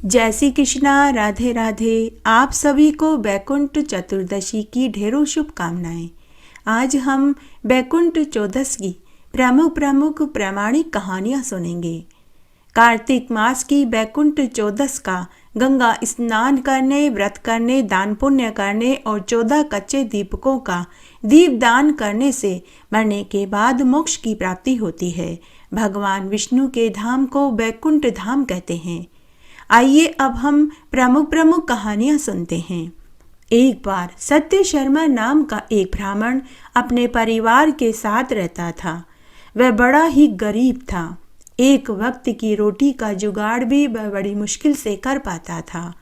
जय श्री कृष्णा, राधे राधे। आप सभी को बैकुंठ चतुर्दशी की ढेरों शुभकामनाएं। आज हम बैकुंठ चौदस की प्रमुख प्रामाणिक कहानियां सुनेंगे। कार्तिक मास की बैकुंठ चौदस का गंगा स्नान करने, व्रत करने, दान पुण्य करने और 14 कच्चे दीपकों का दीपदान करने से मरने के बाद मोक्ष की प्राप्ति होती है। भगवान विष्णु के धाम को बैकुंठ धाम कहते हैं। आइए अब हम प्रमुख कहानियां सुनते हैं। एक बार सत्य शर्मा नाम का एक ब्राह्मण अपने परिवार के साथ रहता था। वह बड़ा ही गरीब था। एक वक्त की रोटी का जुगाड़ भी वह बड़ी मुश्किल से कर पाता था।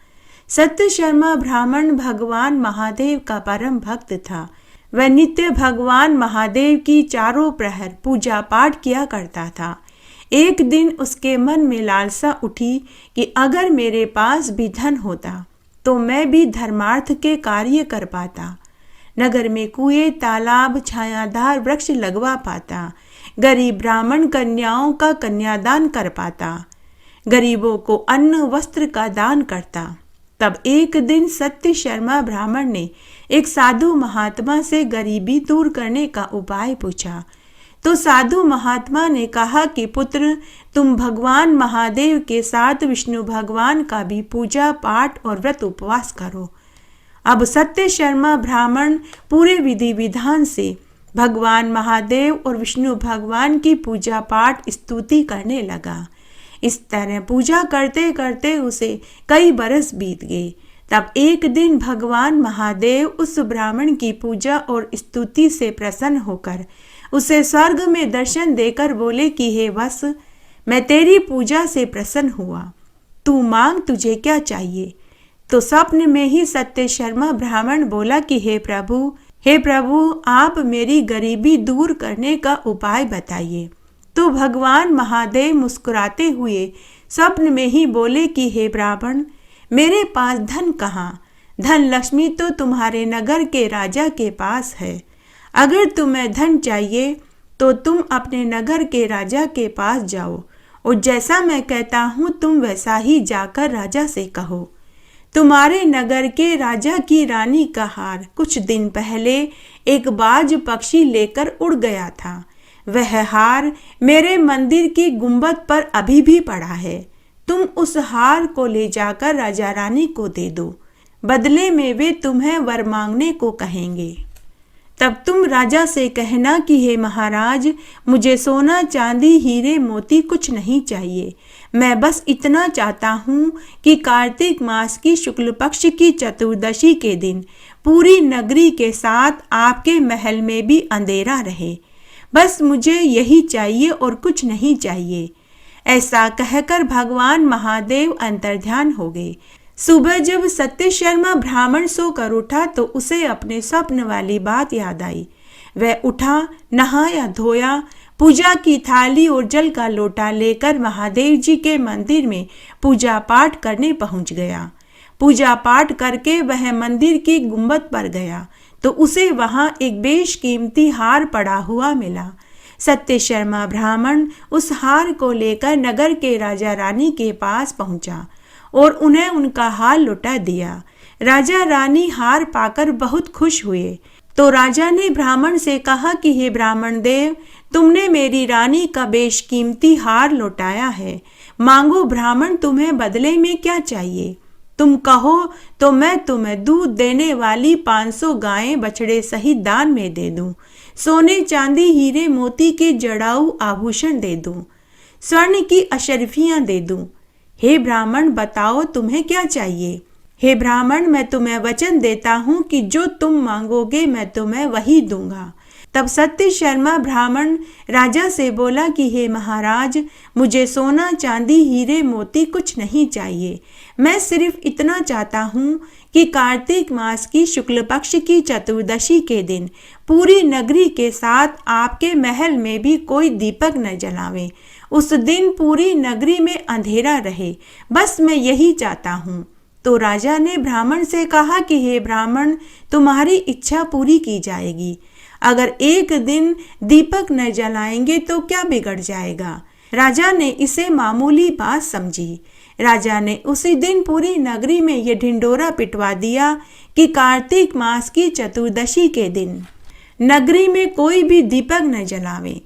सत्य शर्मा ब्राह्मण भगवान महादेव का परम भक्त था। वह नित्य भगवान महादेव की चारों प्रहर पूजा पाठ किया करता था। एक दिन उसके मन में लालसा उठी कि अगर मेरे पास भी धन होता तो मैं भी धर्मार्थ के कार्य कर पाता। नगर में कुएं, तालाब, छायादार वृक्ष लगवा पाता। गरीब ब्राह्मण कन्याओं का कन्यादान कर पाता। गरीबों को अन्न वस्त्र का दान करता। तब एक दिन सत्य शर्मा ब्राह्मण ने एक साधु महात्मा से गरीबी दूर करने का उपाय पूछा। तो साधु महात्मा ने कहा कि पुत्र, तुम भगवान महादेव के साथ विष्णु भगवान का भी पूजा पाठ और व्रत उपवास करो। अब सत्य शर्मा ब्राह्मण पूरे विधि विधान से भगवान महादेव और विष्णु भगवान की पूजा पाठ स्तुति करने लगा। इस तरह पूजा करते करते उसे कई बरस बीत गए। तब एक दिन भगवान महादेव उस ब्राह्मण की पूजा और स्तुति से प्रसन्न होकर उसे स्वर्ग में दर्शन देकर बोले कि हे वत्स, मैं तेरी पूजा से प्रसन्न हुआ। तू मांग, तुझे क्या चाहिए? तो स्वप्न में ही सत्य शर्मा ब्राह्मण बोला कि हे प्रभु, आप मेरी गरीबी दूर करने का उपाय बताइए। तो भगवान महादेव मुस्कुराते हुए स्वप्न में ही बोले कि हे ब्राह्मण, मेरे पास धन कहाँ? धन लक्ष्मी तो तुम्हारे नगर के राजा के पास है। अगर तुम्हें धन चाहिए तो तुम अपने नगर के राजा के पास जाओ और जैसा मैं कहता हूँ तुम वैसा ही जाकर राजा से कहो। तुम्हारे नगर के राजा की रानी का हार कुछ दिन पहले एक बाज पक्षी लेकर उड़ गया था। वह हार मेरे मंदिर की गुंबद पर अभी भी पड़ा है। तुम उस हार को ले जाकर राजा रानी को दे दो। बदले में वे तुम्हें वर मांगने को कहेंगे। तब तुम राजा से कहना कि हे महाराज, मुझे सोना चांदी हीरे मोती कुछ नहीं चाहिए। मैं बस इतना चाहता हूँ कि कार्तिक मास की शुक्ल पक्ष की चतुर्दशी के दिन पूरी नगरी के साथ आपके महल में भी अंधेरा रहे। बस मुझे यही चाहिए और कुछ नहीं चाहिए। ऐसा कहकर भगवान महादेव अंतर्ध्यान हो गए। सुबह जब सत्य शर्मा ब्राह्मण सोकर उठा तो उसे अपने स्वप्न वाली बात याद आई। वह उठा, नहाया धोया, पूजा की थाली और जल का लोटा लेकर महादेव जी के मंदिर में पूजा पाठ करने पहुंच गया। पूजा पाठ करके वह मंदिर की गुंबद पर गया तो उसे वहां एक बेशकीमती हार पड़ा हुआ मिला। सत्य शर्मा ब्राह्मण उस हार को लेकर नगर के राजा रानी के पास पहुंचा और उन्हें उनका हार लौटा दिया। राजा रानी हार पाकर बहुत खुश हुए। तो राजा ने ब्राह्मण से कहा कि हे ब्राह्मण देव, तुमने मेरी रानी का बेशकीमती हार लौटाया है। मांगो ब्राह्मण, तुम्हें बदले में क्या चाहिए? तुम कहो तो मैं तुम्हें दूध देने वाली 500 गायें बछड़े सहित दान में दे दूं। सोने चांदी हीरे मोती के जड़ाऊ आभूषण दे दूं। स्वर्ण की अशरफियां दे दूं। हे ब्राह्मण, बताओ तुम्हें क्या चाहिए? हे ब्राह्मण, मैं तुम्हें वचन देता हूँ कि जो तुम मांगोगे मैं तुम्हें वही दूंगा। तब सत्य शर्मा ब्राह्मण राजा से बोला कि हे महाराज, मुझे सोना चांदी हीरे मोती कुछ नहीं चाहिए। मैं सिर्फ इतना चाहता हूँ कि कार्तिक मास की शुक्ल पक्ष की चतुर्दशी के दिन पूरी नगरी के साथ आपके महल में भी कोई दीपक न जलावे। उस दिन पूरी नगरी में अंधेरा रहे। बस मैं यही चाहता हूँ। तो राजा ने ब्राह्मण से कहा कि हे ब्राह्मण, तुम्हारी इच्छा पूरी की जाएगी। अगर एक दिन दीपक न जलाएंगे तो क्या बिगड़ जाएगा? राजा ने इसे मामूली बात समझी। राजा ने उसी दिन पूरी नगरी में ये ढिंडोरा पिटवा दिया कि कार्तिक मास की चतुर्दशी के दिन नगरी में कोई भी दीपक न जलावे।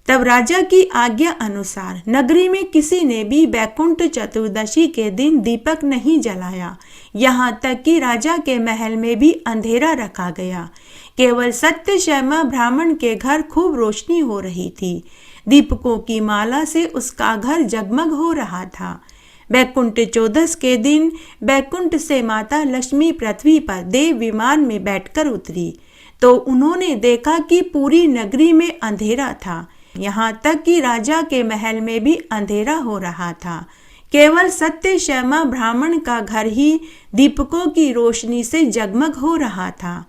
तब राजा की आज्ञा अनुसार नगरी में किसी ने भी बैकुंठ चतुर्दशी के दिन दीपक नहीं जलाया। यहाँ तक कि राजा के महल में भी अंधेरा रखा गया। केवल सत्यशर्मा ब्राह्मण के घर खूब रोशनी हो रही थी। दीपकों की माला से उसका घर जगमग हो रहा था। बैकुंठ चौदस के दिन बैकुंठ से माता लक्ष्मी पृथ्वी पर देव विमान में बैठकर उतरी तो उन्होंने देखा कि पूरी नगरी में अंधेरा था। यहाँ तक कि राजा के महल में भी अंधेरा हो रहा था। केवल सत्यशर्मा ब्राह्मण का घर ही दीपकों की रोशनी से जगमग हो रहा था।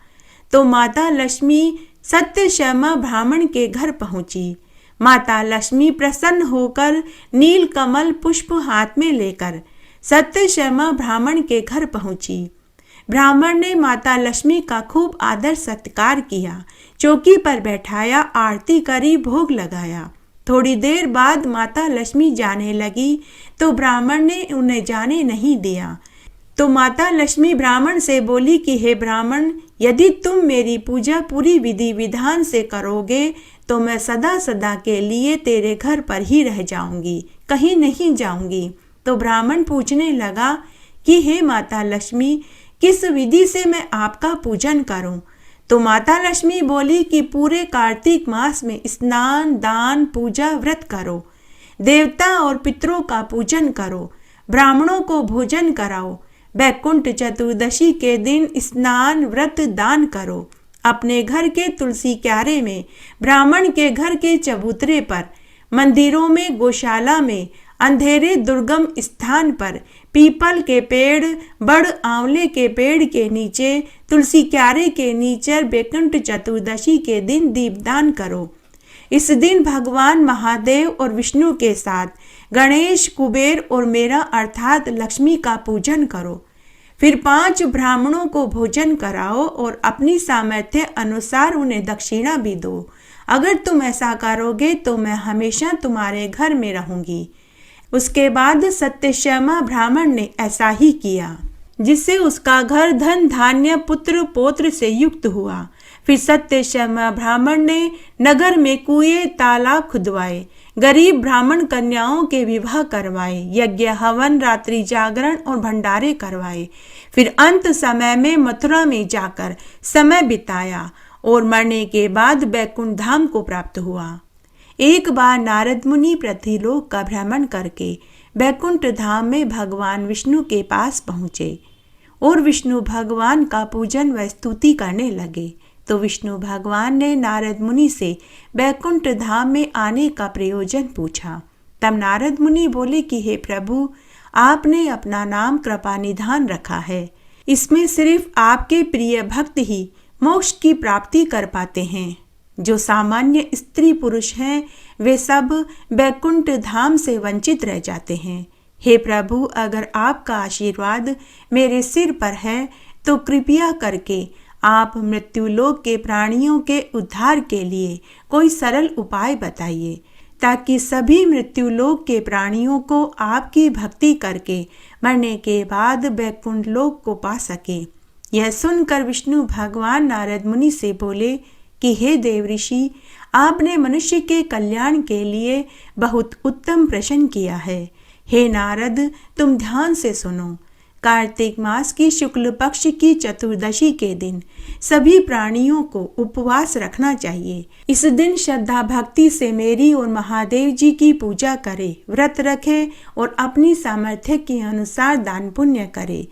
तो माता लक्ष्मी सत्यशर्मा ब्राह्मण के घर पहुंची। माता लक्ष्मी प्रसन्न होकर नील कमल पुष्प हाथ में लेकर सत्यशर्मा ब्राह्मण के घर पहुंची। ब्राह्मण ने माता लक्ष्मी का खूब आदर सत्कार किया, चौकी पर बैठाया, आरती करी, भोग लगाया। थोड़ी देर बाद माता लक्ष्मी जाने लगी तो ब्राह्मण ने उन्हें जाने नहीं दिया। तो माता लक्ष्मी ब्राह्मण से बोली कि हे ब्राह्मण, यदि तुम मेरी पूजा पूरी विधि विधान से करोगे तो मैं सदा सदा के लिए तेरे घर पर ही रह जाऊंगी, कहीं नहीं जाऊंगी। तो ब्राह्मण पूछने लगा कि हे माता लक्ष्मी, किस विधि से मैं आपका पूजन करूं? तो माता लक्ष्मी बोली कि पूरे कार्तिक मास में स्नान, दान, पूजा, व्रत करो, देवता और पितरों का पूजन करो, ब्राह्मणों को भोजन कराओ, बैकुंठ चतुर्दशी के दिन स्नान, व्रत, दान करो। अपने घर के तुलसी क्यारे में, ब्राह्मण के घर के चबूतरे पर, मंदिरों में, गौशाला में, अंधेरे दुर्गम स्थान पर, पीपल के पेड़, बड़ आंवले के पेड़ के नीचे, तुलसी क्यारे के नीचे बैकुंठ चतुर्दशी के दिन दीपदान करो। इस दिन भगवान महादेव और विष्णु के साथ गणेश, कुबेर और मेरा अर्थात लक्ष्मी का पूजन करो। फिर 5 ब्राह्मणों को भोजन कराओ और अपनी सामर्थ्य अनुसार उन्हें दक्षिणा भी दो। अगर तुम ऐसा करोगे तो मैं हमेशा तुम्हारे घर में रहूंगी। उसके बाद सत्यशर्मा ब्राह्मण ने ऐसा ही किया, जिससे उसका घर धन धान्य पुत्र पौत्र से युक्त हुआ। फिर सत्यशर्मा ब्राह्मण ने नगर में कुएं, तालाब खुदवाए, गरीब ब्राह्मण कन्याओं के विवाह करवाए, यज्ञ, हवन, रात्रि जागरण और भंडारे करवाए। फिर अंत समय में मथुरा में जाकर समय बिताया और मरने के बाद बैकुंठ धाम को प्राप्त हुआ। एक बार नारद मुनि पृथ्वीलोक का भ्रमण करके बैकुंठ धाम में भगवान विष्णु के पास पहुँचे और विष्णु भगवान का पूजन व स्तुति करने लगे। तो विष्णु भगवान ने नारद मुनि से बैकुंठ धाम में आने का प्रयोजन पूछा। तब नारद मुनि बोले कि हे प्रभु, आपने अपना नाम कृपा निधान रखा है। इसमें सिर्फ आपके प्रिय भक्त ही मोक्ष की प्राप्ति कर पाते हैं। जो सामान्य स्त्री पुरुष हैं वे सब बैकुंठ धाम से वंचित रह जाते हैं। हे प्रभु, अगर आपका आशीर्वाद मेरे सिर पर है तो कृपया करके आप मृत्युलोक के प्राणियों के उद्धार के लिए कोई सरल उपाय बताइए, ताकि सभी मृत्युलोक के प्राणियों को आपकी भक्ति करके मरने के बाद बैकुंठ लोक को पा सके। यह सुनकर विष्णु भगवान नारद मुनि से बोले कि हे देव ऋषि, आपने मनुष्य के कल्याण के लिए बहुत उत्तम प्रश्न किया है। हे नारद, तुम ध्यान से सुनो। कार्तिक मास की शुक्ल पक्ष की चतुर्दशी के दिन सभी प्राणियों को उपवास रखना चाहिए। इस दिन श्रद्धा भक्ति से मेरी और महादेव जी की पूजा करे, व्रत रखे और अपनी सामर्थ्य के अनुसार दान पुण्य करे।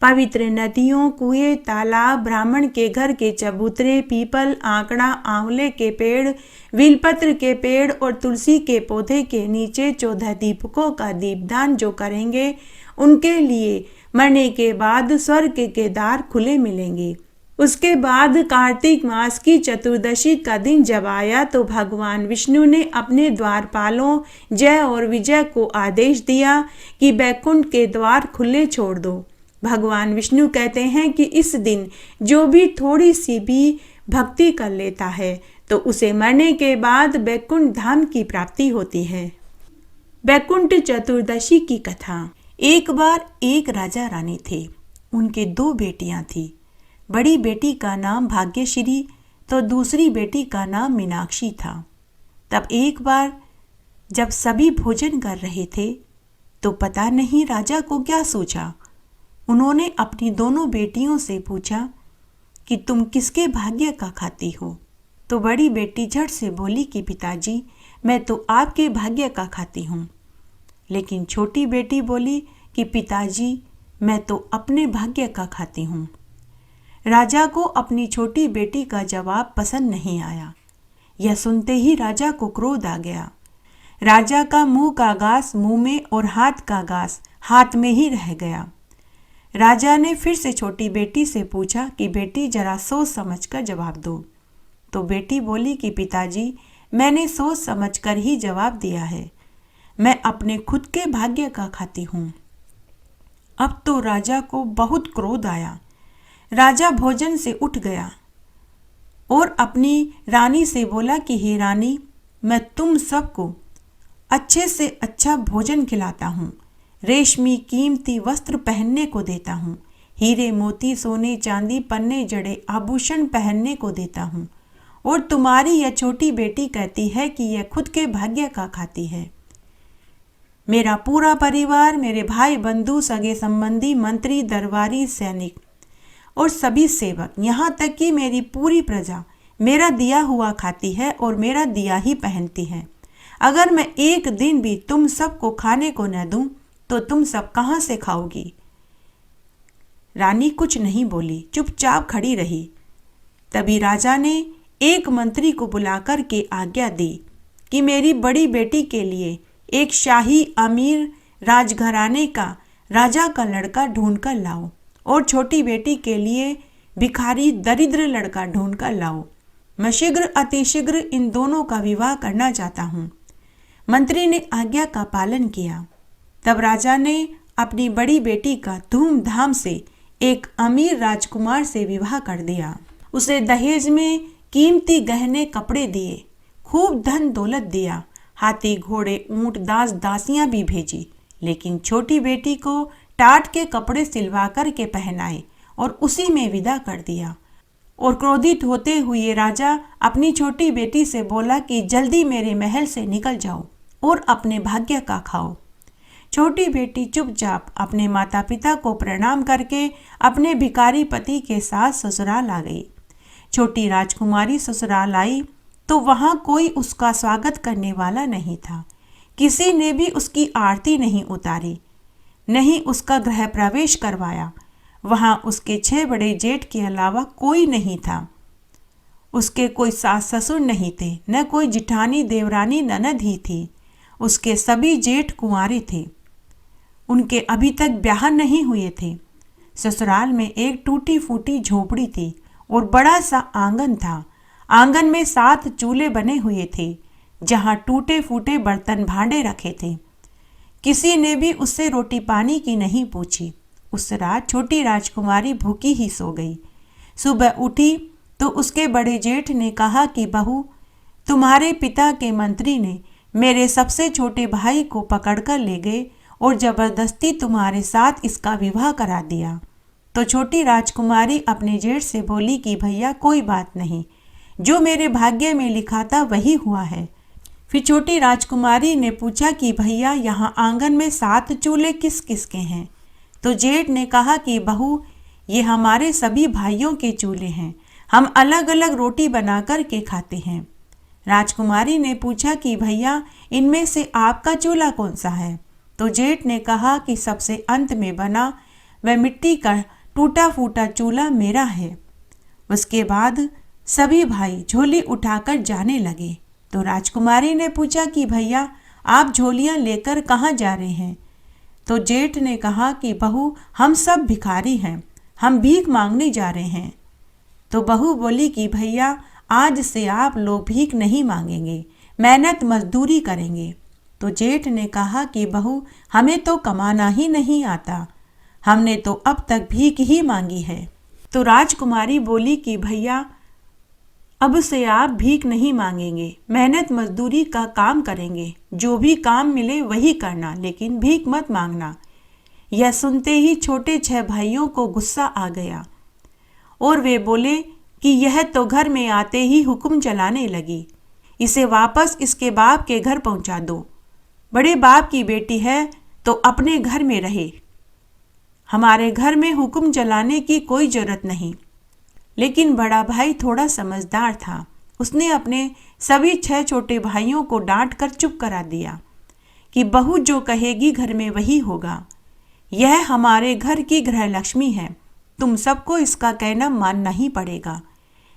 पवित्र नदियों, कुएं, तालाब, ब्राह्मण के घर के चबूतरे, पीपल, आंकड़ा, आंवले के पेड़, बेलपत्र के पेड़ और तुलसी के पौधे के नीचे 14 दीपकों का दीपदान जो करेंगे उनके लिए मरने के बाद स्वर्ग के द्वार खुले मिलेंगे। उसके बाद कार्तिक मास की चतुर्दशी का दिन जब आया तो भगवान विष्णु ने अपने द्वारपालों जय और विजय को आदेश दिया कि बैकुंठ के द्वार खुले छोड़ दो। भगवान विष्णु कहते हैं कि इस दिन जो भी थोड़ी सी भी भक्ति कर लेता है तो उसे मरने के बाद बैकुंठ धाम की प्राप्ति होती है। वैकुंठ चतुर्दशी की कथा। एक बार एक राजा रानी थे। उनके 2 बेटियां थी। बड़ी बेटी का नाम भाग्यश्री तो दूसरी बेटी का नाम मीनाक्षी था। तब एक बार जब सभी भोजन कर रहे थे तो पता नहीं राजा को क्या सोचा। उन्होंने अपनी दोनों बेटियों से पूछा कि तुम किसके भाग्य का खाती हो। तो बड़ी बेटी झट से बोली कि पिताजी, मैं तो आपके भाग्य का खाती हूँ। लेकिन छोटी बेटी बोली कि पिताजी, मैं तो अपने भाग्य का खाती हूँ। राजा को अपनी छोटी बेटी का जवाब पसंद नहीं आया। यह सुनते ही राजा को क्रोध आ गया। राजा का मुंह का घास मुंह में और हाथ का घास हाथ में ही रह गया। राजा ने फिर से छोटी बेटी से पूछा कि बेटी जरा सोच समझ कर जवाब दो। तो बेटी बोली कि पिताजी, मैंने सोच समझकर ही जवाब दिया है। मैं अपने खुद के भाग्य का खाती हूँ। अब तो राजा को बहुत क्रोध आया। राजा भोजन से उठ गया और अपनी रानी से बोला कि हे रानी, मैं तुम सबको अच्छे से अच्छा भोजन खिलाता हूँ, रेशमी कीमती वस्त्र पहनने को देता हूँ, हीरे मोती सोने चांदी पन्ने जड़े आभूषण पहनने को देता हूँ, और तुम्हारी यह छोटी बेटी कहती है कि यह खुद के भाग्य का खाती है। मेरा पूरा परिवार, मेरे भाई बंधु सगे संबंधी मंत्री दरबारी सैनिक और सभी सेवक, यहाँ तक कि मेरी पूरी प्रजा मेरा दिया हुआ खाती है और मेरा दिया ही पहनती है। अगर मैं एक दिन भी तुम सबको खाने को न दूं तो तुम सब कहाँ से खाओगी। रानी कुछ नहीं बोली, चुपचाप खड़ी रही। तभी राजा ने एक मंत्री को बुलाकर के आज्ञा दी कि मेरी बड़ी बेटी के लिए एक शाही अमीर राजघराने का राजा का लड़का ढूंढ कर लाओ और छोटी बेटी के लिए भिखारी दरिद्र लड़का ढूंढ कर लाओ। मैं शीघ्र अतिशीघ्र इन दोनों का विवाह करना चाहता हूँ। मंत्री ने आज्ञा का पालन किया। तब राजा ने अपनी बड़ी बेटी का धूमधाम से एक अमीर राजकुमार से विवाह कर दिया। उसे दहेज में कीमती गहने कपड़े दिए, खूब धन दौलत दिया, हाथी घोड़े ऊंट दास दासियां भी भेजी। लेकिन छोटी बेटी को टाट के कपड़े सिलवा कर के पहनाए और उसी में विदा कर दिया। और क्रोधित होते हुए राजा अपनी छोटी बेटी से बोला कि जल्दी मेरे महल से निकल जाओ और अपने भाग्य का खाओ। छोटी बेटी चुपचाप अपने माता पिता को प्रणाम करके अपने भिखारी पति के साथ ससुराल आ गई। छोटी राजकुमारी ससुराल आई तो वहाँ कोई उसका स्वागत करने वाला नहीं था। किसी ने भी उसकी आरती नहीं उतारी, नहीं उसका गृह प्रवेश करवाया। वहाँ उसके 6 बड़े जेठ के अलावा कोई नहीं था। उसके कोई सास ससुर नहीं थे, न कोई जिठानी देवरानी ननद ही थी। उसके सभी जेठ कुंवारे थे। उनके अभी तक ब्याह नहीं हुए थे। ससुराल में एक टूटी फूटी झोपड़ी थी और बड़ा सा आंगन था। आंगन में 7 चूल्हे बने हुए थे जहाँ टूटे फूटे बर्तन भांडे रखे थे। किसी ने भी उससे रोटी पानी की नहीं पूछी। उस रात छोटी राजकुमारी भूखी ही सो गई। सुबह उठी तो उसके बड़े जेठ ने कहा कि बहू, तुम्हारे पिता के मंत्री ने मेरे सबसे छोटे भाई को पकड़कर ले गए और जबरदस्ती तुम्हारे साथ इसका विवाह करा दिया। तो छोटी राजकुमारी अपने जेठ से बोली कि भैया कोई बात नहीं, जो मेरे भाग्य में लिखा था वही हुआ है। फिर छोटी राजकुमारी ने पूछा कि भैया यहाँ आंगन में 7 चूल्हे किस किस के हैं। तो जेठ ने कहा कि बहू, ये हमारे सभी भाइयों के चूल्हे हैं, हम अलग अलग रोटी बना कर के खाते हैं। राजकुमारी ने पूछा कि भैया इनमें से आपका चूल्हा कौन सा है। तो जेठ ने कहा कि सबसे अंत में बना वह मिट्टी का टूटा फूटा चूल्हा मेरा है। उसके बाद सभी भाई झोली उठाकर जाने लगे। तो राजकुमारी ने पूछा कि भैया आप झोलियाँ लेकर कहाँ जा रहे हैं। तो जेठ ने कहा कि बहू, हम सब भिखारी हैं, हम भीख मांगने जा रहे हैं। तो बहू बोली कि भैया आज से आप लोग भीख नहीं मांगेंगे, मेहनत मजदूरी करेंगे। तो जेठ ने कहा कि बहू, हमें तो कमाना ही नहीं आता, हमने तो अब तक भीख ही मांगी है। तो राजकुमारी बोली कि भैया अब से आप भीख नहीं मांगेंगे, मेहनत मजदूरी का काम करेंगे, जो भी काम मिले वही करना, लेकिन भीख मत मांगना। यह सुनते ही छोटे 6 भाइयों को गुस्सा आ गया और वे बोले कि यह तो घर में आते ही हुक्म चलाने लगी, इसे वापस इसके बाप के घर पहुंचा दो। बड़े बाप की बेटी है तो अपने घर में रहे, हमारे घर में हुक्म चलाने की कोई जरूरत नहीं। लेकिन बड़ा भाई थोड़ा समझदार था, उसने अपने सभी 6 छोटे भाइयों को डांट कर चुप करा दिया कि बहू जो कहेगी घर में वही होगा, यह हमारे घर की गृह लक्ष्मी है, तुम सबको इसका कहना मानना ही पड़ेगा।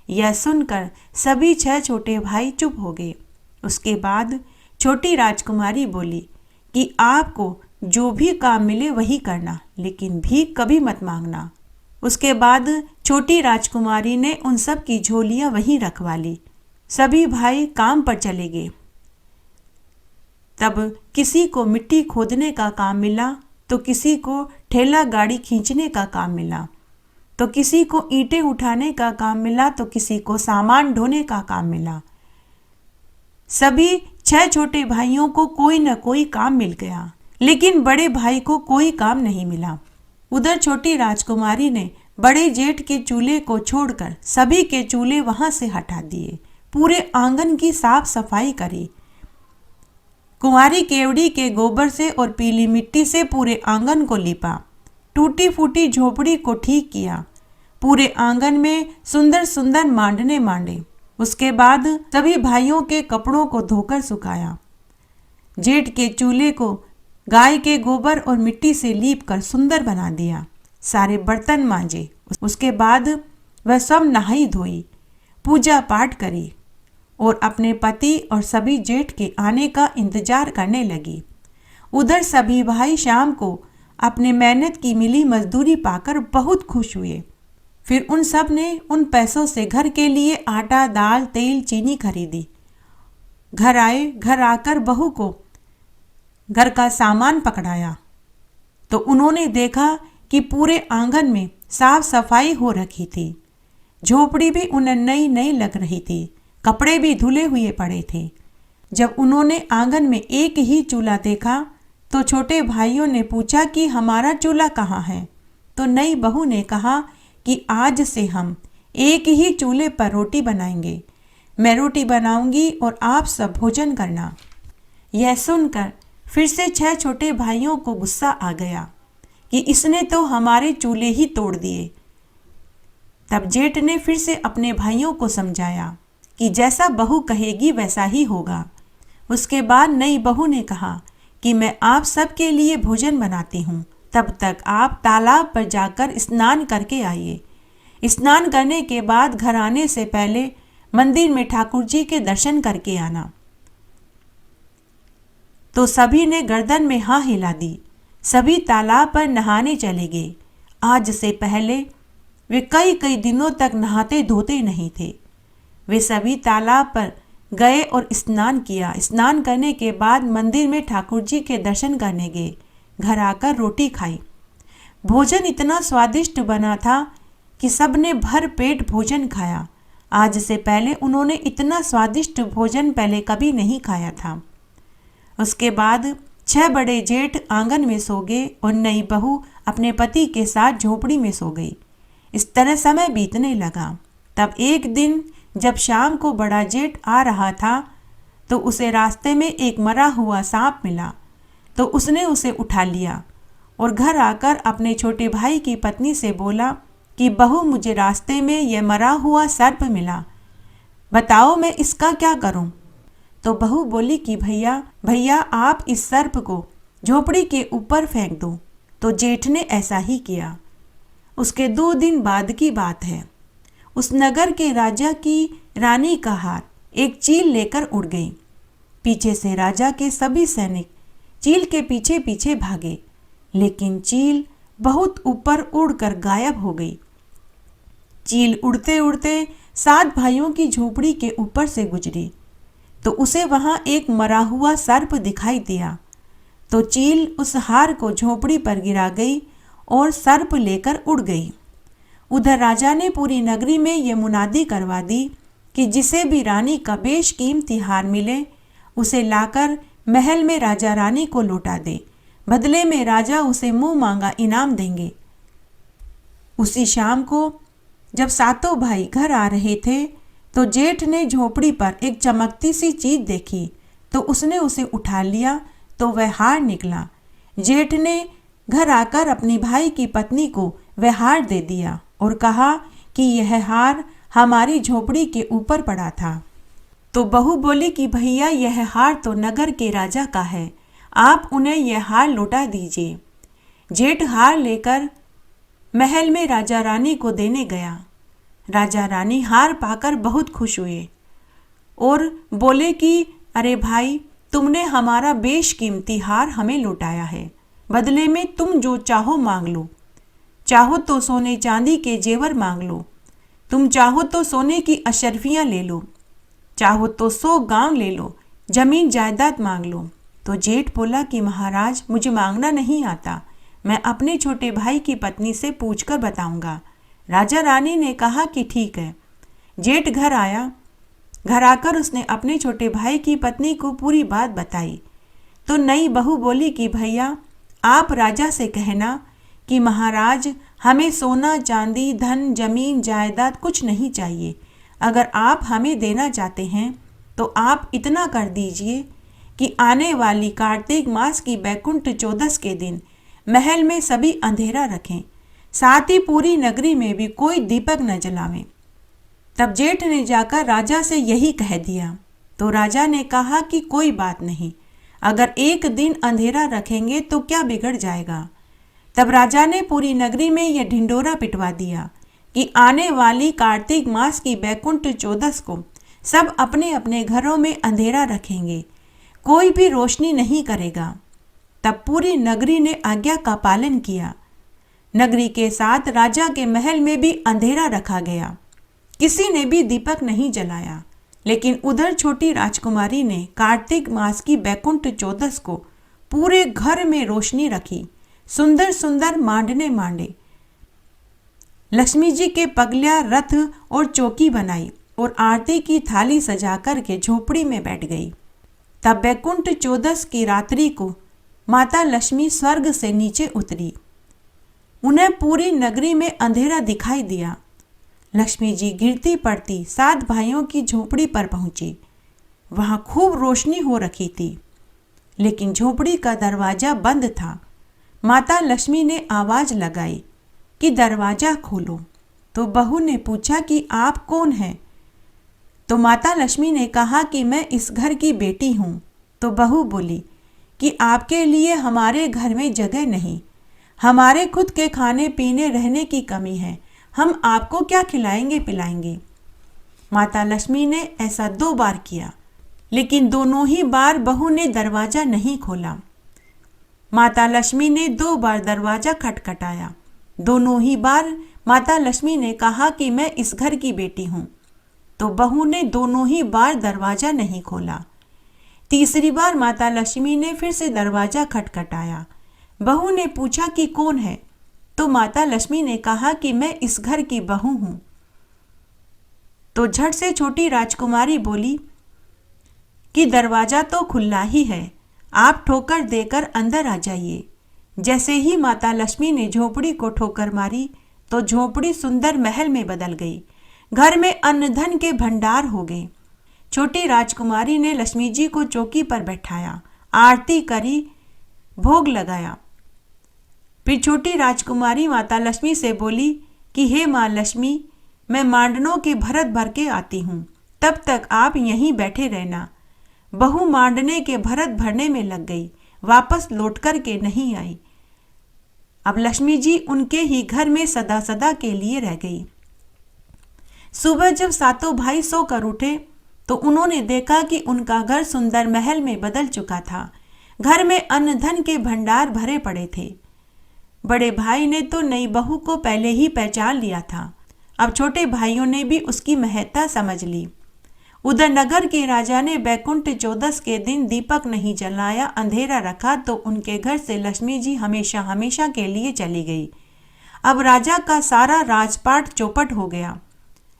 यह सुनकर सभी 6 छोटे भाई चुप हो गए। उसके बाद छोटी राजकुमारी बोली कि आपको जो भी काम मिले वही करना, लेकिन भीख कभी मत मांगना। उसके बाद छोटी राजकुमारी ने उन सब की झोलियां वहीं रखवा ली। सभी भाई काम पर चले गए। तब किसी को मिट्टी खोदने का काम मिला, तो किसी को ठेला गाड़ी खींचने का काम मिला, तो किसी को ईंटें उठाने का काम मिला, तो किसी को सामान ढोने का काम मिला। सभी 6 छोटे भाइयों को कोई न कोई काम मिल गया, लेकिन बड़े भाई को कोई काम नहीं मिला। उधर छोटी राजकुमारी ने बड़े जेठ के चूल्हे को छोड़कर सभी के चूल्हे वहां से हटा दिए, पूरे आंगन की साफ सफाई करी, कुंवारी केवड़ी के गोबर से और पीली मिट्टी से पूरे आंगन को लीपा, टूटी फूटी झोपड़ी को ठीक किया, पूरे आंगन में सुंदर सुंदर मांडने मांडे। उसके बाद सभी भाइयों के कपड़ों को धोकर सुखाया। जेठ के चूल्हे को गाय के गोबर और मिट्टी से लीप कर सुंदर बना दिया। सारे बर्तन मांजे। उसके बाद वह सब नहाई धोई, पूजा पाठ करी और अपने पति और सभी जेठ के आने का इंतजार करने लगी। उधर सभी भाई शाम को अपने मेहनत की मिली मजदूरी पाकर बहुत खुश हुए। फिर उन सब ने उन पैसों से घर के लिए आटा, दाल, तेल, चीनी खरीदी। घर आए, घर आकर बहू को घर का सामान पकड़ाया तो उन्होंने देखा कि पूरे आंगन में साफ सफाई हो रखी थी। झोपड़ी भी उन्हें नई नई लग रही थी, कपड़े भी धुले हुए पड़े थे। जब उन्होंने आंगन में एक ही चूल्हा देखा तो छोटे भाइयों ने पूछा कि हमारा चूल्हा कहाँ है। तो नई बहू ने कहा कि आज से हम एक ही चूल्हे पर रोटी बनाएंगे, मैं रोटी बनाऊंगी और आप सब भोजन करना। यह सुनकर फिर से 6 छोटे भाइयों को गुस्सा आ गया कि इसने तो हमारे चूल्हे ही तोड़ दिए। तब जेठ ने फिर से अपने भाइयों को समझाया कि जैसा बहू कहेगी वैसा ही होगा। उसके बाद नई बहू ने कहा कि मैं आप सबके लिए भोजन बनाती हूँ, तब तक आप तालाब पर जाकर स्नान करके आइए। स्नान करने के बाद घर आने से पहले मंदिर में ठाकुर जी के दर्शन करके आना। तो सभी ने गर्दन में हाँ हिला दी। सभी तालाब पर नहाने चले गए। आज से पहले वे कई कई दिनों तक नहाते धोते नहीं थे। वे सभी तालाब पर गए और स्नान किया। स्नान करने के बाद मंदिर में ठाकुर जी के दर्शन करने गए। घर आकर रोटी खाई। भोजन इतना स्वादिष्ट बना था कि सबने भर पेट भोजन खाया। आज से पहले उन्होंने इतना स्वादिष्ट भोजन पहले कभी नहीं खाया था। उसके बाद 6 बड़े जेठ आंगन में सो गए और नई बहू अपने पति के साथ झोपड़ी में सो गई। इस तरह समय बीतने लगा। तब एक दिन जब शाम को बड़ा जेठ आ रहा था तो उसे रास्ते में एक मरा हुआ सांप मिला। तो उसने उसे उठा लिया और घर आकर अपने छोटे भाई की पत्नी से बोला कि बहू, मुझे रास्ते में यह मरा हुआ सर्प मिला, बताओ मैं इसका क्या करूं? तो बहू बोली कि भैया आप इस सर्प को झोपड़ी के ऊपर फेंक दो। तो जेठ ने ऐसा ही किया। उसके 2 दिन बाद की बात है। उस नगर के राजा की रानी का हार एक चील लेकर उड़ गई। पीछे से राजा के सभी सैनिक चील के पीछे पीछे भागे, लेकिन चील बहुत ऊपर उड़कर गायब हो गई। चील उड़ते उड़ते 7 भाइयों की झोपड़ी के ऊपर से गुजरी तो उसे वहां एक मरा हुआ सर्प दिखाई दिया। तो चील उस हार को झोपड़ी पर गिरा गई और सर्प लेकर उड़ गई। उधर राजा ने पूरी नगरी में ये मुनादी करवा दी कि जिसे भी रानी का बेशकीमती हार मिले उसे लाकर महल में राजा रानी को लौटा दे। बदले में राजा उसे मुंह मांगा इनाम देंगे। उसी शाम को जब सातों भाई घर आ रहे थे तो जेठ ने झोपड़ी पर एक चमकती सी चीज देखी तो उसने उसे उठा लिया तो वह हार निकला। जेठ ने घर आकर अपनी भाई की पत्नी को वह हार दे दिया और कहा कि यह हार हमारी झोपड़ी के ऊपर पड़ा था। तो बहू बोली कि भैया यह हार तो नगर के राजा का है, आप उन्हें यह हार लौटा दीजिए। जेठ हार लेकर महल में राजा रानी को देने गया। राजा रानी हार पाकर बहुत खुश हुए और बोले कि अरे भाई, तुमने हमारा बेशकीमती हार हमें लौटाया है, बदले में तुम जो चाहो मांग लो। चाहो तो सोने चांदी के जेवर मांग लो, तुम चाहो तो सोने की अशर्फियाँ ले लो, चाहो तो 100 गांव ले लो, जमीन जायदाद मांग लो। तो जेठ बोला कि महाराज, मुझे मांगना नहीं आता, मैं अपने छोटे भाई की पत्नी से पूछकर बताऊंगा। राजा रानी ने कहा कि ठीक है। जेठ घर आया। घर आकर उसने अपने छोटे भाई की पत्नी को पूरी बात बताई। तो नई बहू बोली कि भैया, आप राजा से कहना कि महाराज, हमें सोना चांदी धन जमीन जायदाद कुछ नहीं चाहिए। अगर आप हमें देना चाहते हैं तो आप इतना कर दीजिए कि आने वाली कार्तिक मास की बैकुंठ चौदस के दिन महल में सभी अंधेरा रखें, साथ ही पूरी नगरी में भी कोई दीपक न जलावें। तब जेठ ने जाकर राजा से यही कह दिया। तो राजा ने कहा कि कोई बात नहीं, अगर एक दिन अंधेरा रखेंगे तो क्या बिगड़ जाएगा। तब राजा ने पूरी नगरी में यह ढिंडोरा पिटवा दिया कि आने वाली कार्तिक मास की बैकुंठ चौदस को सब अपने अपने घरों में अंधेरा रखेंगे, कोई भी रोशनी नहीं करेगा। तब पूरी नगरी ने आज्ञा का पालन किया। नगरी के साथ राजा के महल में भी अंधेरा रखा गया, किसी ने भी दीपक नहीं जलाया। लेकिन उधर छोटी राजकुमारी ने कार्तिक मास की बैकुंठ चौदस को पूरे घर में रोशनी रखी, सुंदर सुंदर मांडने मांडे, लक्ष्मी जी के पगलिया रथ और चौकी बनाई और आरती की थाली सजा कर के झोपड़ी में बैठ गई। तब बैकुंठ चौदस की रात्रि को माता लक्ष्मी स्वर्ग से नीचे उतरी। उन्हें पूरी नगरी में अंधेरा दिखाई दिया। लक्ष्मी जी गिरती पड़ती 7 भाइयों की झोपड़ी पर पहुंची। वहां खूब रोशनी हो रखी थी, लेकिन झोपड़ी का दरवाजा बंद था। माता लक्ष्मी ने आवाज लगाई कि दरवाजा खोलो। तो बहू ने पूछा कि आप कौन हैं? तो माता लक्ष्मी ने कहा कि मैं इस घर की बेटी हूँ। तो बहू बोली कि आपके लिए हमारे घर में जगह नहीं, हमारे खुद के खाने पीने रहने की कमी है, हम आपको क्या खिलाएंगे पिलाएंगे। माता लक्ष्मी ने ऐसा 2 बार किया, लेकिन दोनों ही बार बहू ने दरवाजा नहीं खोला। माता लक्ष्मी ने 2 बार दरवाजा खटखटाया। दोनों ही बार माता लक्ष्मी ने कहा कि मैं इस घर की बेटी हूँ। तो बहू ने दोनों ही बार दरवाजा नहीं खोला। तीसरी बार माता लक्ष्मी ने फिर से दरवाजा खटखटाया। बहू ने पूछा कि कौन है? तो माता लक्ष्मी ने कहा कि मैं इस घर की बहू हूँ। तो झट से छोटी राजकुमारी बोली कि दरवाजा तो खुला ही है, आप ठोकर देकर अंदर आ जाइए। जैसे ही माता लक्ष्मी ने झोपड़ी को ठोकर मारी तो झोपड़ी सुंदर महल में बदल गई। घर में अन्न धन के भंडार हो गए। छोटी राजकुमारी ने लक्ष्मी जी को चौकी पर बैठाया, आरती करी, भोग लगाया। फिर छोटी राजकुमारी माता लक्ष्मी से बोली कि हे माँ लक्ष्मी, मैं मांडनों के भरत भर के आती हूँ, तब तक आप यहीं बैठे रहना। बहू मांडने के भरत भरने में लग गई, वापस लौट कर के नहीं आई। अब लक्ष्मी जी उनके ही घर में सदा सदा के लिए रह गई। सुबह जब सातों भाई सोकर उठे तो उन्होंने देखा कि उनका घर सुंदर महल में बदल चुका था। घर में अन्न धन के भंडार भरे पड़े थे। बड़े भाई ने तो नई बहू को पहले ही पहचान लिया था। अब छोटे भाइयों ने भी उसकी महत्ता समझ ली। उधर नगर के राजा ने बैकुंठ चौदस के दिन दीपक नहीं जलाया, अंधेरा रखा, तो उनके घर से लक्ष्मी जी हमेशा हमेशा के लिए चली गई। अब राजा का सारा राजपाट चौपट हो गया।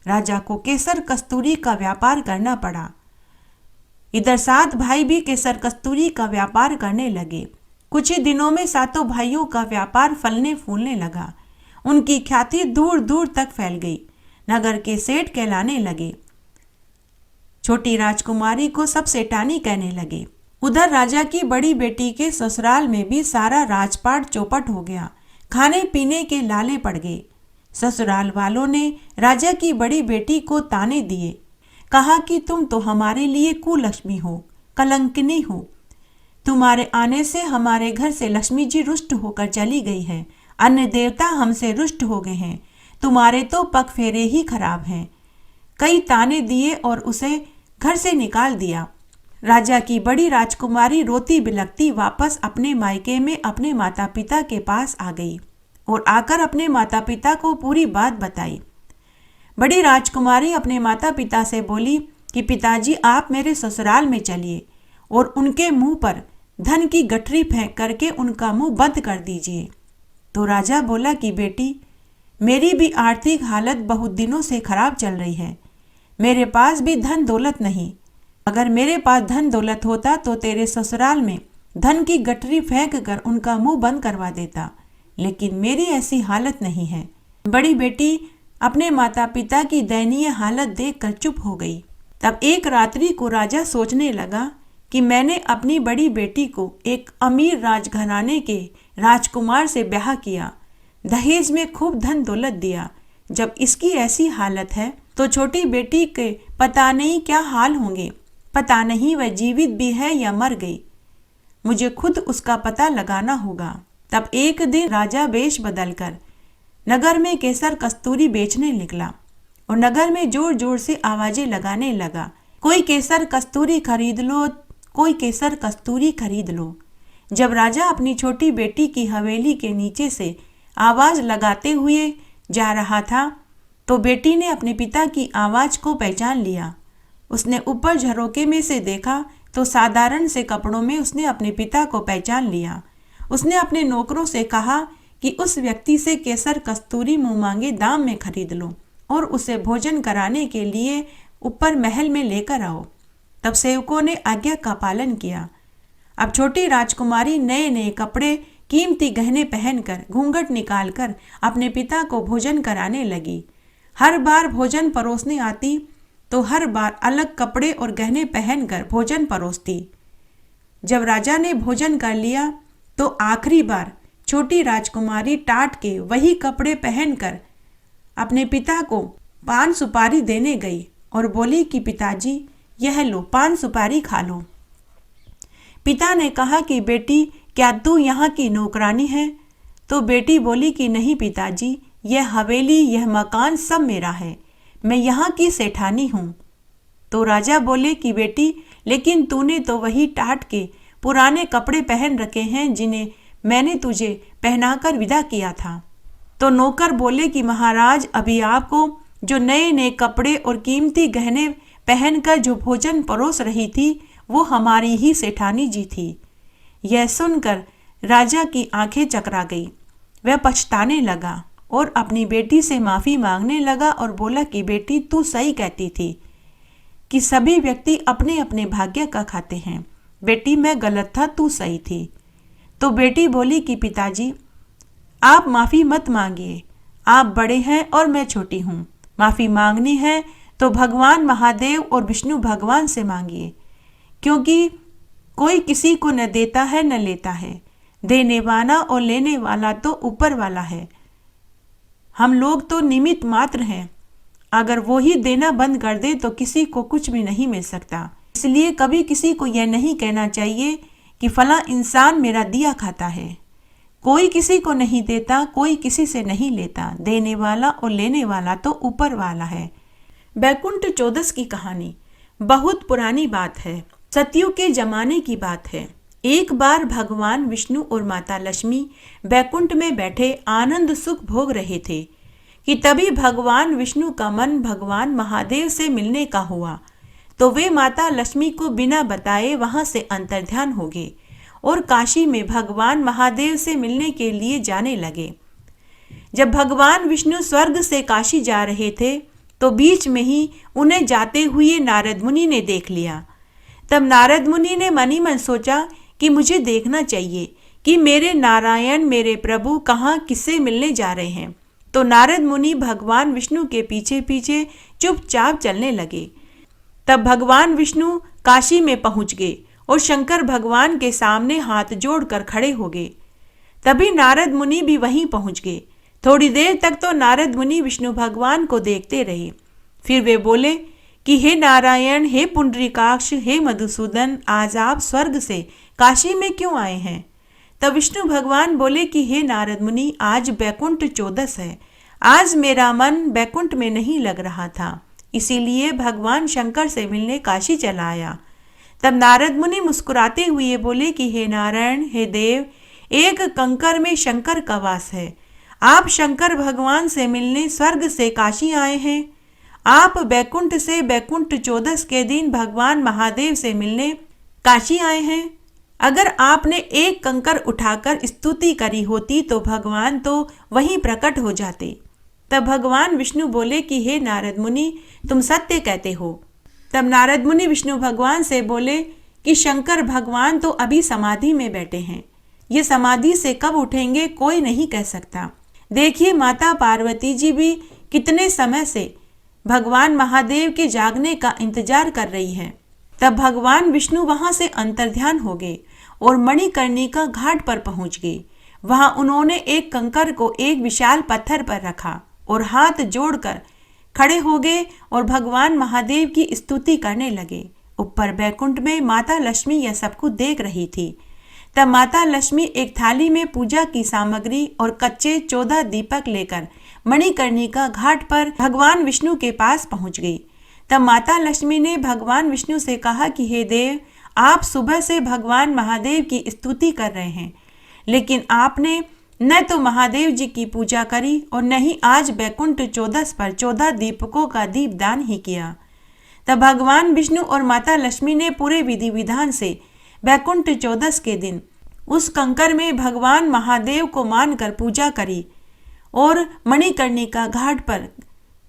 राजा को केसर कस्तूरी का व्यापार करना पड़ा। इधर 7 भाई भी केसर कस्तूरी का व्यापार करने लगे। कुछ ही दिनों में सातों भाइयों का व्यापार फलने फूलने लगा। उनकी ख्याति दूर दूर तक फैल गई। नगर के सेठ कहलाने लगे। छोटी राजकुमारी को सब सेठानी कहने लगे। उधर राजा की बड़ी बेटी के ससुराल में भी सारा राजपाट चौपट हो गया। खाने पीने के लाले पड़ गए। ससुराल वालों ने राजा की बड़ी बेटी को ताने दिए। कहा कि तुम तो हमारे लिए कुलक्ष्मी हो, कलंकिनी हो। तुम्हारे आने से हमारे घर से लक्ष्मी जी रुष्ट होकर चली गई है। अन्य देवता हमसे रुष्ट हो गए हैं। तुम्हारे तो पग फेरे ही खराब हैं। कई ताने दिए और उसे घर से निकाल दिया। राजा की बड़ी राजकुमारी रोती बिलखती वापस अपने मायके में अपने माता पिता के पास आ गई और आकर अपने माता पिता को पूरी बात बताई। बड़ी राजकुमारी अपने माता पिता से बोली कि पिताजी आप मेरे ससुराल में चलिए और उनके मुंह पर धन की गठरी फेंक करके उनका मुंह बंद कर दीजिए। तो राजा बोला कि बेटी, मेरी भी आर्थिक हालत बहुत दिनों से खराब चल रही है। मेरे पास भी धन दौलत नहीं। अगर मेरे पास धन दौलत होता तो तेरे ससुराल में धन की गठरी फेंक कर उनका मुंह बंद करवा देता, लेकिन मेरी ऐसी हालत नहीं है। बड़ी बेटी अपने माता पिता की दयनीय हालत देखकर चुप हो गई। तब एक रात्रि को राजा सोचने लगा कि मैंने अपनी बड़ी बेटी को एक अमीर राजघराने के राजकुमार से ब्याह किया, दहेज में खूब धन दौलत दिया। जब इसकी ऐसी हालत है तो छोटी बेटी के पता नहीं क्या हाल होंगे। पता नहीं वह जीवित भी है या मर गई। मुझे खुद उसका पता लगाना होगा। तब एक दिन राजा वेश बदलकर नगर में केसर कस्तूरी बेचने निकला और नगर में जोर जोर से आवाजें लगाने लगा, कोई केसर कस्तूरी खरीद लो, कोई केसर कस्तूरी खरीद लो। जब राजा अपनी छोटी बेटी की हवेली के नीचे से आवाज लगाते हुए जा रहा था तो बेटी ने अपने पिता की आवाज को पहचान लिया। उसने ऊपर झरोके में से देखा तो साधारण से कपड़ों में उसने अपने पिता को पहचान लिया। उसने अपने नौकरों से कहा कि उस व्यक्ति से केसर कस्तूरी मुंह मांगे दाम में खरीद लो और उसे भोजन कराने के लिए ऊपर महल में लेकर आओ। तब सेवकों ने आज्ञा का पालन किया। अब छोटी राजकुमारी नए नए कपड़े, कीमती गहने पहनकर, घूंघट निकालकर अपने पिता को भोजन कराने लगी। हर बार भोजन परोसने आती तो हर बार अलग कपड़े और गहने पहनकर भोजन परोसती। जब राजा ने भोजन कर लिया तो आखिरी बार छोटी राजकुमारी टाट के वही कपड़े पहनकर अपने पिता को पान सुपारी देने गई और बोली कि पिताजी यह लो, पान सुपारी खा लो। पिता ने कहा कि बेटी क्या तू यहाँ की नौकरानी है? तो बेटी बोली कि नहीं पिताजी, यह हवेली, यह मकान सब मेरा है, मैं यहाँ की सेठानी हूँ। तो राजा बोले कि बेटी लेकिन तूने तो वही टाट के पुराने कपड़े पहन रखे हैं जिन्हें मैंने तुझे पहनाकर विदा किया था। तो नौकर बोले कि महाराज अभी आपको जो नए नए कपड़े और कीमती गहने पहनकर जो भोजन परोस रही थी वो हमारी ही सेठानी जी थी। यह सुनकर राजा की आंखें चकरा गई। वह पछताने लगा और अपनी बेटी से माफ़ी मांगने लगा और बोला कि बेटी तू सही कहती थी कि सभी व्यक्ति अपने अपने भाग्य का खाते हैं। बेटी मैं गलत था, तू सही थी। तो बेटी बोली कि पिताजी आप माफ़ी मत मांगिए, आप बड़े हैं और मैं छोटी हूँ। माफ़ी मांगनी है तो भगवान महादेव और विष्णु भगवान से मांगिए, क्योंकि कोई किसी को न देता है न लेता है। देने वाला और लेने वाला तो ऊपर वाला है। हम लोग तो निमित्त मात्र हैं। अगर वो ही देना बंद कर दे तो किसी को कुछ भी नहीं मिल सकता। इसलिए कभी किसी को यह नहीं कहना चाहिए कि फला इंसान मेरा दिया खाता है। कोई किसी को नहीं देता, कोई किसी से नहीं लेता। देने वाला और लेने वाला तो ऊपर वाला है। बैकुंठ चौदस की कहानी बहुत पुरानी बात है, सतयुग के जमाने की बात है। एक बार भगवान विष्णु और माता लक्ष्मी बैकुंठ में बैठे आनंद सुख भोग रहे थे कि तभी भगवान विष्णु का मन भगवान महादेव से मिलने का हुआ। तो वे माता लक्ष्मी को बिना बताए वहां से अंतर्ध्यान हो गए और काशी में भगवान महादेव से मिलने के लिए जाने लगे। जब भगवान विष्णु स्वर्ग से काशी जा रहे थे तो बीच में ही उन्हें जाते हुए नारद मुनि ने देख लिया। तब नारद मुनि ने मन ही मन सोचा कि मुझे देखना चाहिए कि मेरे नारायण, मेरे प्रभु कहाँ किससे मिलने जा रहे हैं। तो नारद मुनि भगवान विष्णु के पीछे पीछे चुपचाप चलने लगे। तब भगवान विष्णु काशी में पहुंच गए और शंकर भगवान के सामने हाथ जोड़कर खड़े हो गए। तभी नारद मुनि भी वहीं पहुंच गए। थोड़ी देर तक तो नारद मुनि विष्णु भगवान को देखते रहे। फिर वे बोले कि हे नारायण, हे पुंडरीकाक्ष, हे मधुसूदन, आज आप स्वर्ग से काशी में क्यों आए हैं? तब विष्णु भगवान बोले कि हे नारद मुनि, आज बैकुंठ चौदस है। आज मेरा मन बैकुंठ में नहीं लग रहा था, इसीलिए भगवान शंकर से मिलने काशी चला आया। तब नारद मुनि मुस्कुराते हुए बोले कि हे नारायण, हे देव, एक कंकर में शंकर का वास है। आप शंकर भगवान से मिलने स्वर्ग से काशी आए हैं। आप बैकुंठ से बैकुंठ चौदस के दिन भगवान महादेव से मिलने काशी आए हैं। अगर आपने एक कंकर उठाकर स्तुति करी होती तो भगवान तो वहीं प्रकट हो जाते। तब भगवान विष्णु बोले कि हे नारद मुनि, तुम सत्य कहते हो। तब नारद मुनि विष्णु भगवान से बोले कि शंकर भगवान तो अभी समाधि में बैठे हैं। ये समाधि से कब उठेंगे कोई नहीं कह सकता। देखिए, माता पार्वती जी भी कितने समय से भगवान महादेव के जागने का इंतजार कर रही है। तब भगवान विष्णु वहां से अंतर्ध्यान हो गए और मणिकर्णिका घाट पर पहुंच गए। वहां उन्होंने एक कंकर को एक विशाल पत्थर पर रखा और हाथ जोड़कर खड़े हो गए और भगवान महादेव की स्तुति करने लगे। ऊपर बैकुंठ में माता लक्ष्मी यह सब कुछ देख रही थी। तब माता लक्ष्मी एक थाली में पूजा की सामग्री और कच्चे 14 दीपक लेकर मणिकर्णिका घाट पर भगवान विष्णु के पास पहुंच गई। तब माता लक्ष्मी ने भगवान विष्णु से कहा कि हे देव, आप सुबह से भगवान महादेव की स्तुति कर रहे हैं, लेकिन आपने न तो महादेव जी की पूजा करी और न ही आज बैकुंठ चौदस पर 14 दीपकों का दीपदान ही किया। तब भगवान विष्णु और माता लक्ष्मी ने पूरे विधि विधान से बैकुंठ चौदस के दिन उस कंकर में भगवान महादेव को मानकर पूजा करी और मणिकर्णिका घाट पर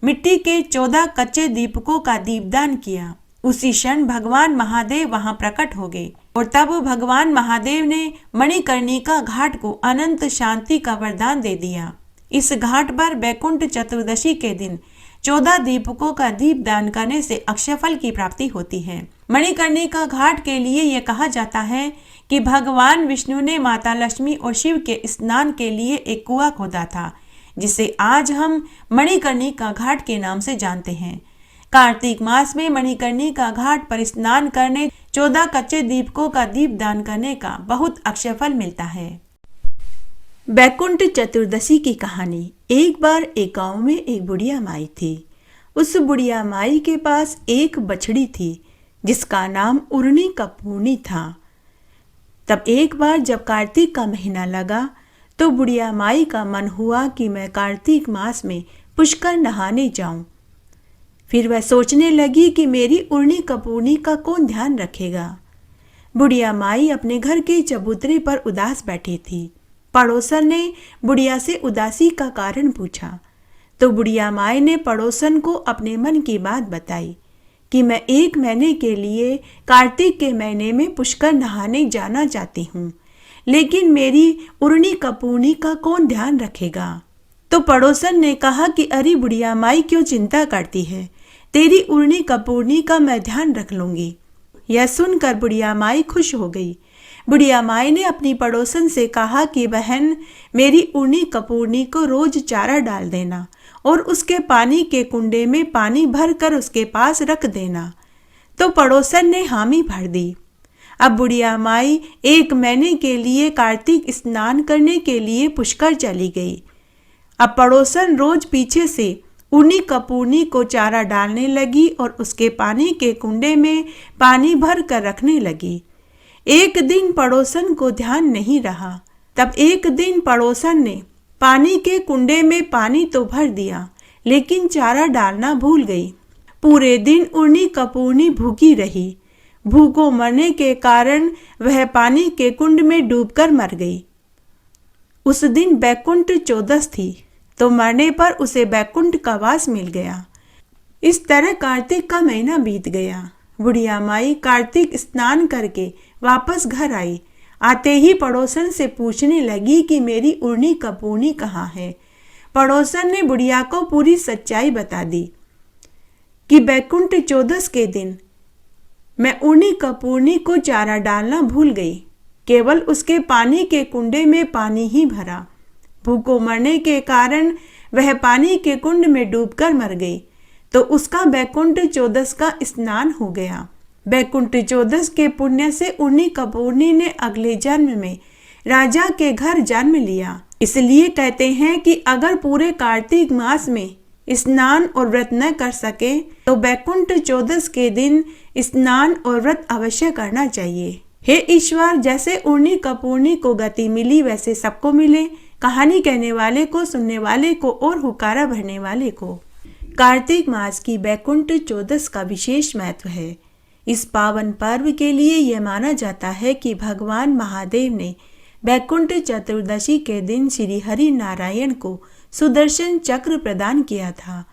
मिट्टी के 14 कच्चे दीपकों का दीपदान किया। उसी क्षण भगवान महादेव वहां प्रकट हो गए और तब भगवान महादेव ने मणिकर्णिका घाट को अनंत शांति का वरदान दे दिया। इस घाट पर बैकुंठ चतुर्दशी के दिन 14 दीपकों का दीपदान करने से अक्षय फल की प्राप्ति होती है। मणिकर्णिका घाट के लिए यह कहा जाता है कि भगवान विष्णु ने माता लक्ष्मी और शिव के स्नान के लिए एक कुआं खोदा था, जिसे आज हम मणिकर्णिका घाट के नाम से जानते हैं। कार्तिक मास में मणिकर्णिका घाट पर स्नान करने 14 कच्चे दीपकों का दीपदान करने का बहुत अक्षय फल मिलता है। बैकुंठ चतुर्दशी की कहानी। एक बार एक गांव में एक बुढ़िया माई थी। उस बुढ़िया माई के पास एक बछड़ी थी जिसका नाम उर्नी कपूर्णी था। तब एक बार जब कार्तिक का महीना लगा तो बुढ़िया माई का मन हुआ कि मैं कार्तिक मास में पुष्कर नहाने जाऊं। फिर वह सोचने लगी कि मेरी उर्नी कपूर्णी का कौन ध्यान रखेगा। बुढ़िया माई अपने घर के चबूतरे पर उदास बैठी थी। पड़ोसन ने बुढ़िया से उदासी का कारण पूछा तो बुढ़िया माई ने पड़ोसन को अपने मन की बात बताई कि मैं 1 महीने के लिए कार्तिक के महीने में पुष्कर नहाने जाना चाहती हूँ, लेकिन मेरी उर्नी कपूर्णी का कौन ध्यान रखेगा। तो पड़ोसन ने कहा कि अरे बुढ़िया माई, क्यों चिंता करती है, तेरी उर्नी कपूर्णी का मैं ध्यान रख लूंगी। यह सुनकर बुढ़िया माई खुश हो गई। बुढ़िया माई ने अपनी पड़ोसन से कहा कि बहन, मेरी उर्नी कपूर्णी को रोज चारा डाल देना और उसके पानी के कुंडे में पानी भर कर उसके पास रख देना। तो पड़ोसन ने हामी भर दी। अब बुढ़िया माई 1 महीने के लिए कार्तिक स्नान करने के लिए पुष्कर चली गई। अब पड़ोसन रोज पीछे से उर्नी कपूर्णी को चारा डालने लगी और उसके पानी के कुंडे में पानी भर कर रखने लगी। एक दिन पड़ोसन को ध्यान नहीं रहा। तब एक दिन पड़ोसन ने पानी के कुंडे में पानी तो भर दिया, लेकिन चारा डालना भूल गई। पूरे दिन उर्नी कपूर्णी भूखी रही। भूखों मरने के कारण वह पानी के कुंड में डूबकर मर गई। उस दिन बैकुंठ चौदस थी, तो मरने पर उसे बैकुंठ का वास मिल गया। इस तरह कार्तिक का महीना बीत गया। बुढ़िया माई कार्तिक स्नान करके वापस घर आई। आते ही पड़ोसन से पूछने लगी कि मेरी उड़नी कपूरनी कहाँ है। पड़ोसन ने बुढ़िया को पूरी सच्चाई बता दी कि बैकुंठ चौदस के दिन मैं उड़नी कपूरनी को चारा डालना भूल गई। केवल उसके पानी के कुंडे में पानी ही भरा। भूखों मरने के कारण वह पानी के कुंड में डूबकर मर गई, तो उसका बैकुंठ चौदस का स्नान हो गया। बैकुंठ चौदस के पुण्य से उड़नी कपूरनी ने अगले जन्म में राजा के घर जन्म लिया। इसलिए कहते हैं कि अगर पूरे कार्तिक मास में स्नान और व्रत न कर सके तो बैकुंठ चौदस के दिन स्नान और व्रत अवश्य करना चाहिए। हे ईश्वर, जैसे उड़नी कपूरनी को गति मिली वैसे सबको मिले, कहानी कहने वाले को, सुनने वाले को और हुकारा भरने वाले को। कार्तिक मास की बैकुंठ चौदस का विशेष महत्व है। इस पावन पर्व के लिए यह माना जाता है कि भगवान महादेव ने बैकुंठ चतुर्दशी के दिन श्री हरि नारायण को सुदर्शन चक्र प्रदान किया था।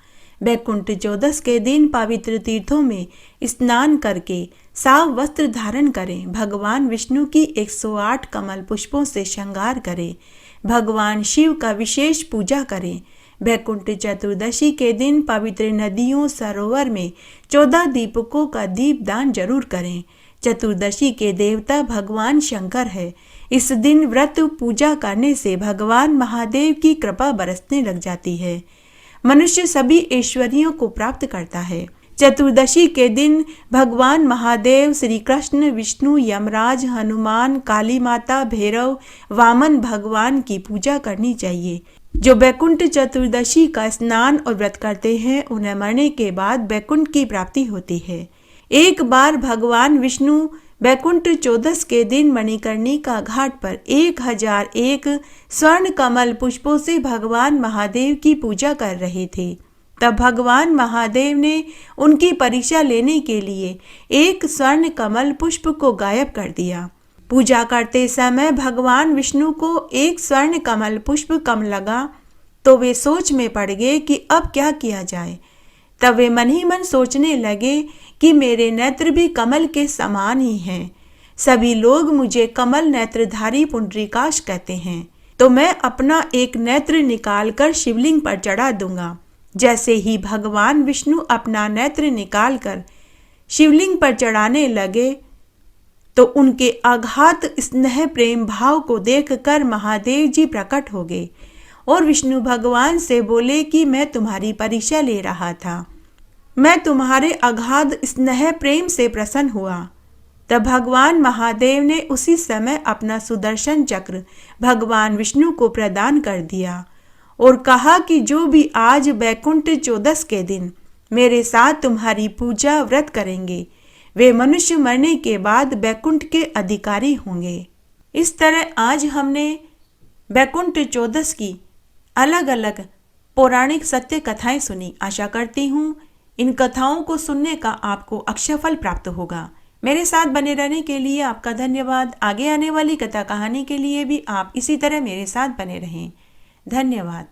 बैकुंठ चौदस के दिन पवित्र तीर्थों में स्नान करके साफ वस्त्र धारण करें। भगवान विष्णु की 108 कमल पुष्पों से श्रृंगार करें। भगवान शिव का विशेष पूजा करें। बैकुंठ चतुर्दशी के दिन पवित्र नदियों, सरोवर में 14 दीपकों का दीप दान जरूर करें। चतुर्दशी के देवता भगवान शंकर है। इस दिन व्रत पूजा करने से भगवान महादेव की कृपा बरसने लग जाती है। मनुष्य सभी ऐश्वर्यों को प्राप्त करता है। चतुर्दशी के दिन भगवान महादेव, श्री कृष्ण, विष्णु, यमराज, हनुमान, काली माता, भैरव, वामन भगवान की पूजा करनी चाहिए। जो बैकुंठ चतुर्दशी का स्नान और व्रत करते हैं उन्हें मरने के बाद बैकुंठ की प्राप्ति होती है। एक बार भगवान विष्णु बैकुंठ चौदस के दिन मणिकर्णिका घाट पर 1001 स्वर्ण कमल पुष्पों से भगवान महादेव की पूजा कर रहे थे। तब भगवान महादेव ने उनकी परीक्षा लेने के लिए एक स्वर्ण कमल पुष्प को गायब कर दिया। पूजा करते समय भगवान विष्णु को एक स्वर्ण कमल पुष्प कम लगा तो वे सोच में पड़ गए कि अब क्या किया जाए। तब वे मन ही मन सोचने लगे कि मेरे नेत्र भी कमल के समान ही हैं। सभी लोग मुझे कमल नेत्रधारी पुंडरीकाक्ष कहते हैं, तो मैं अपना एक नेत्र निकालकर शिवलिंग पर चढ़ा दूंगा। जैसे ही भगवान विष्णु अपना नेत्र निकालकर शिवलिंग पर चढ़ाने लगे तो उनके अगाध स्नेह प्रेम भाव को देखकर महादेव जी प्रकट हो गए और विष्णु भगवान से बोले कि मैं तुम्हारी परीक्षा ले रहा था, मैं तुम्हारे अगाध स्नेह प्रेम से प्रसन्न हुआ। तब भगवान महादेव ने उसी समय अपना सुदर्शन चक्र भगवान विष्णु को प्रदान कर दिया और कहा कि जो भी आज बैकुंठ चौदस के दिन मेरे साथ तुम्हारी पूजा व्रत करेंगे वे मनुष्य मरने के बाद बैकुंठ के अधिकारी होंगे। इस तरह आज हमने बैकुंठ चौदस की अलग अलग पौराणिक सत्य कथाएं सुनी। आशा करती हूँ इन कथाओं को सुनने का आपको अक्षय फल प्राप्त होगा। मेरे साथ बने रहने के लिए आपका धन्यवाद। आगे आने वाली कथा कहानी के लिए भी आप इसी तरह मेरे साथ बने रहें। धन्यवाद।